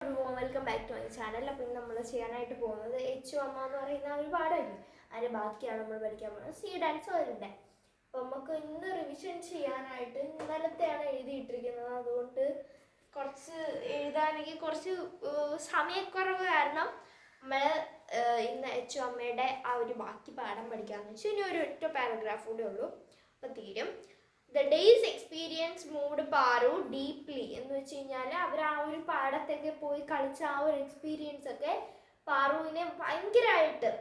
Welcome back to my channel. അപ്പം നമ്മൾ ചെയ്യാനായിട്ട് പോകുന്നത് എച്ചു അമ്മ എന്ന് പറയുന്ന ഒരു പാഠമില്ലേ, അതിൻ്റെ ബാക്കിയാണ് നമ്മൾ പഠിക്കാൻ പോകുന്നത്. സി ഡാൻസ് വരുന്നുണ്ട്. അപ്പം നമുക്ക് ഇന്ന് റിവിഷൻ ചെയ്യാനായിട്ട് ഇന്നലത്തെയാണ് എഴുതിയിട്ടിരിക്കുന്നത്. അതുകൊണ്ട് കുറച്ച് എഴുതാനെങ്കിൽ കുറച്ച് സമയക്കുറവ് കാരണം നമ്മൾ ഇന്ന് എച്ചു അമ്മയുടെ ആ ഒരു ബാക്കി പാഠം പഠിക്കാമെന്ന് വെച്ചാൽ ഇനി ഒരു ഒറ്റ പാരഗ്രാഫ് കൂടെ ഉള്ളൂ, അപ്പം തീരും. The days experience mood Paru deeply എന്ന് വെച്ച് കഴിഞ്ഞാൽ അവർ ആ ഒരു പാടത്തൊക്കെ പോയി കളിച്ച ആ ഒരു എക്സ്പീരിയൻസ് ഒക്കെ പാറുവിനെ ഭയങ്കരമായിട്ട്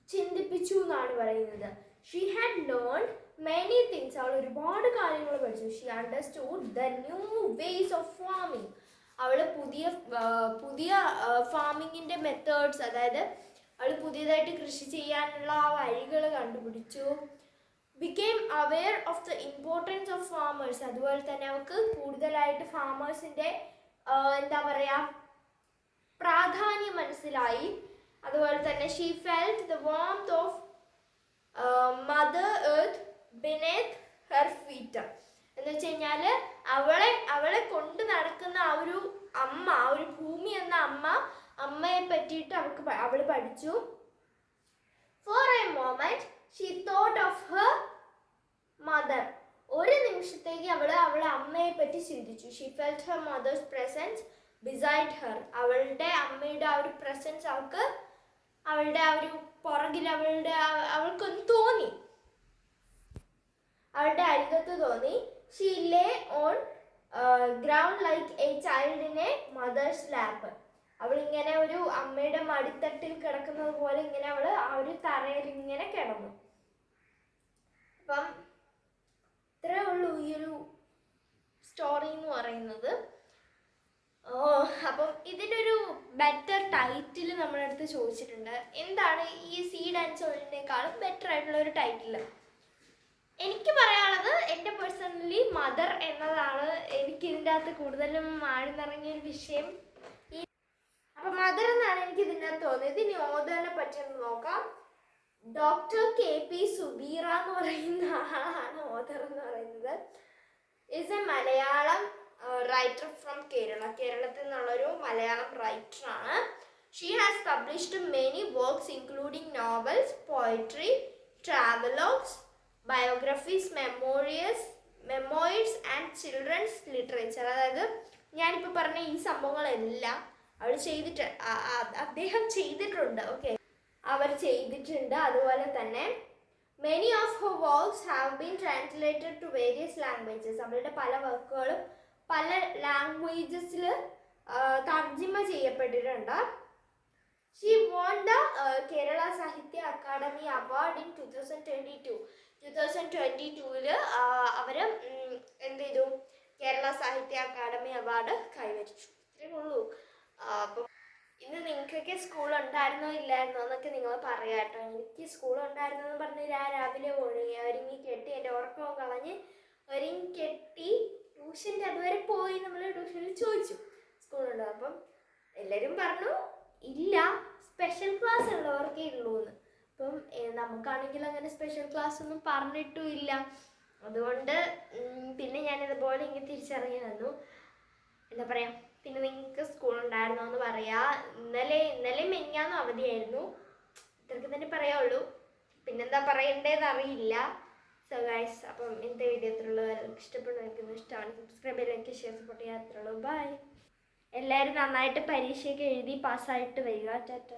ചിന്തിപ്പിച്ചു എന്നാണ് പറയുന്നത്. She had learn many things, അവൾ ഒരുപാട് കാര്യങ്ങൾ പഠിച്ചു. She understood the new ways of farming, അവൾ പുതിയ ഫാമിങ്ങിൻ്റെ മെത്തേഡ്സ്, അതായത് അവൾ പുതിയതായിട്ട് കൃഷി ചെയ്യാനുള്ള ആ വഴികൾ കണ്ടുപിടിച്ചു. Became aware of the importance of farmers, അതുപോലെ തന്നെ അവർക്ക് കൂടുതലായിട്ട് ഫാമേഴ്സിൻ്റെ എന്താ പറയുക പ്രാധാന്യം മനസ്സിലായി. അതുപോലെ തന്നെ she felt the warmth of mother earth beneath her feet എന്ന് വെച്ച് കഴിഞ്ഞാൽ അവളെ കൊണ്ട് നടക്കുന്ന ആ ഒരു അമ്മ, ആ ഒരു ഭൂമി എന്ന അമ്മയെ പറ്റിയിട്ട് അവൾ പഠിച്ചു. For a moment she thought of her mother, ഒരു നിമിഷത്തേക്ക് അവളെ അമ്മയെ പറ്റി ചിന്തിച്ചു. She felt her mother's presence beside her, അവളുടെ അമ്മയുടെ ആ ഒരു പ്രസൻസ് അവളുടെ ആ ഒരു പുറകിൽ അവൾക്കൊന്ന് തോന്നി, അവളുടെ അരികത്ത് തോന്നി. She lay on ground like a child in a mother's lap, അവളിങ്ങനെ ഒരു അമ്മയുടെ മടിത്തട്ടിൽ കിടക്കുന്നത് പോലെ ഇങ്ങനെ അവൾ ആ ഒരു തറയിൽ ഇങ്ങനെ കിടന്നു. അപ്പം ഇത്രേ ഉള്ളൂ ഈ ഒരു സ്റ്റോറി എന്ന് പറയുന്നത്. അപ്പം ഇതിനൊരു ബെറ്റർ ടൈറ്റിൽ നമ്മുടെ അടുത്ത് ചോദിച്ചിട്ടുണ്ട്. എന്താണ് ഈ സീ ഡാൻസ് ഒഴിനേക്കാളും ബെറ്റർ ആയിട്ടുള്ള ഒരു ടൈറ്റിൽ? എനിക്ക് പറയാനുള്ളത് എൻ്റെ പേഴ്സണലി മദർ എന്നതാണ് എനിക്ക് ഇതിൻ്റെ അകത്ത് കൂടുതലും ആഴ്ന്നിറങ്ങിയൊരു വിഷയം. അപ്പം മദർ എന്നാണ് എനിക്ക് ഇതിൻ്റെ അകത്ത് തോന്നിയത്. ഇനി ഓതറിനെ പറ്റിയൊന്ന് നോക്കാം. ഡോക്ടർ കെ പി സുബീറ എന്ന് പറയുന്ന ആളാണ് ഓതർ എന്ന് പറയുന്നത്. Is a Malayalam writer from Kerala, കേരളത്തിൽ നിന്നുള്ളൊരു മലയാളം റൈറ്ററാണ്. She has published many works including novels, poetry, travelogues, biographies, memoirs and children's literature. അതായത് ഞാനിപ്പോൾ പറഞ്ഞ ഈ സംഭവങ്ങളെല്ലാം അദ്ദേഹം ചെയ്തിട്ടുണ്ട്. ഓക്കെ, അവർ ചെയ്തിട്ടുണ്ട്. അതുപോലെ തന്നെ many of her works have been translated to various languages, അവരുടെ പല വർക്കുകളും പല ലാംഗ്വേജസിൽ തർജ്ജിമ ചെയ്യപ്പെട്ടിട്ടുണ്ട്. ഷീ വോൺ ദ കേരള സാഹിത്യ അക്കാദമി അവാർഡ് ഇൻ 2022. 2022 അവർ എന്ത് ചെയ്തു? കേരള സാഹിത്യ അക്കാദമി അവാർഡ് കൈവരിച്ചു. ഇത്രയേ ഉള്ളൂ. അപ്പം ഇന്ന് നിങ്ങൾക്കൊക്കെ സ്കൂൾ ഉണ്ടായിരുന്നോ ഇല്ലായിരുന്നോ എന്നൊക്കെ നിങ്ങൾ പറയാം കേട്ടോ. എനിക്ക് സ്കൂൾ ഉണ്ടായിരുന്നെന്ന് പറഞ്ഞ് ഞാൻ രാവിലെ ഒരുങ്ങി കെട്ടി എൻ്റെ ഉറക്കവും കളഞ്ഞ് ഒരുങ്ങി കെട്ടി ട്യൂഷൻ്റെ അതുവരെ പോയി. നമ്മൾ ട്യൂഷനിൽ ചോദിച്ചു സ്കൂളുണ്ടോ, അപ്പം എല്ലാവരും പറഞ്ഞു ഇല്ല, സ്പെഷ്യൽ ക്ലാസ് ഉള്ളവർക്കേ ഉള്ളൂ എന്ന്. അപ്പം നമുക്കാണെങ്കിൽ അങ്ങനെ സ്പെഷ്യൽ ക്ലാസ് ഒന്നും പറഞ്ഞിട്ടും ഇല്ല. അതുകൊണ്ട് പിന്നെ ഞാനിതുപോലെ ഇങ്ങനെ തിരിച്ചറിഞ്ഞു വന്നു. എന്താ പറയുക, പിന്നെ നിങ്ങൾക്ക് സ്കൂൾ ഉണ്ടായിരുന്നോ എന്ന് പറയാം. ഇന്നലെ മെനിഞ്ഞാന്നും അവധിയായിരുന്നു. ഇത്രയ്ക്ക് തന്നെ പറയാവുള്ളൂ. പിന്നെന്താ പറയണ്ടേന്ന് അറിയില്ല. സോ ഗൈസ്, അപ്പം ഇന്നത്തെ വീഡിയോ എത്രയുള്ളവർക്ക് ഇഷ്ടപ്പെടുന്നവർക്കൊന്നും ഇഷ്ടമാണ് സബ്സ്ക്രൈബ് ചെയ്യാൻ, എനിക്ക് ഷെയർ സപ്പോർട്ട് ചെയ്യാൻ. എത്രയുള്ളൂ. ബൈ. എല്ലാവരും നന്നായിട്ട് പരീക്ഷയൊക്കെ എഴുതി പാസ്സായിട്ട് വരിക. ടാറ്റ.